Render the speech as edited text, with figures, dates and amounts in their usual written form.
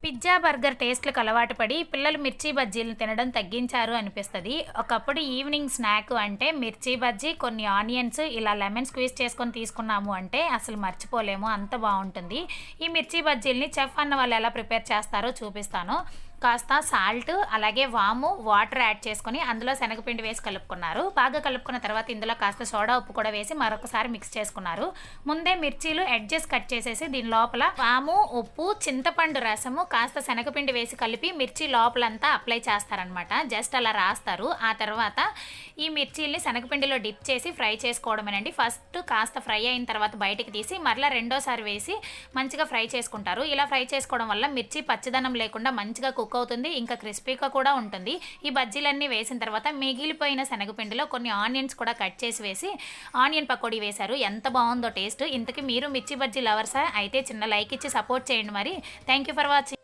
Pizza, burger టేస్ట్‌లకు అలవాటు పడి పిల్లలు మిర్చి బజ్జీలను తినడం తగ్గించారు అనిపిస్తది. ఒకప్పుడు ఈవినింగ్ స్నాక్ అంటే మిర్చి బజ్జీ, కొన్ని ఆనియన్స్ ఇలా లెమన్ స్క్వీజ్ చేసుకొని తీసుకున్నాము అంటే అసలు మర్చిపోలేము. అంత బావుంటుంది. ఈ మిర్చి బజ్జీలని చెఫ్ అన్న వాళ్ళు ఎలా ప్రిపేర్ చేస్తారో చూపిస్తాను. కాస్త సాల్ట్, అలాగే వాము, వాటర్ యాడ్ చేసుకొని అందులో శనగపిండి వేసి కలుపుకున్నారు. బాగా కలుపుకున్న తర్వాత ఇందులో కాస్త సోడా ఉప్పు కూడా వేసి మరొకసారి మిక్స్ చేసుకున్నారు. ముందే మిర్చీలు ఎడ్జెస్ కట్ చేసేసి దీని లోపల వాము, ఉప్పు, చింతపండు రసము, కాస్త శనగపిండి వేసి కలిపి మిర్చి లోపలంతా అప్లై చేస్తారనమాట. జస్ట్ అలా రాస్తారు. ఆ తర్వాత ఈ మిర్చీల్ని శనగపిండిలో డిప్ చేసి ఫ్రై చేసుకోవడమేనండి. ఫస్ట్ కాస్త ఫ్రై అయిన తర్వాత బయటికి తీసి మరలా రెండోసారి వేసి మంచిగా ఫ్రై చేసుకుంటారు. ఇలా ఫ్రై చేసుకోవడం వల్ల మిర్చి పచ్చదనం లేకుండా మంచిగా కుక్ అవుతుంది. ఇంకా క్రిస్పీగా కూడా ఉంటుంది. ఈ బజ్జీలన్నీ వేసిన తర్వాత మిగిలిపోయిన శనగపిండిలో కొన్ని ఆనియన్స్ కూడా కట్ చేసి వేసి ఆనియన్ పకోడీ వేశారు. ఎంత బాగుందో టేస్ట్. ఇంతకీ మీరు మిర్చి బజ్జీ లవర్సా? అయితే చిన్న లైక్ ఇచ్చి సపోర్ట్ చేయండి మరి. Thank you for watching.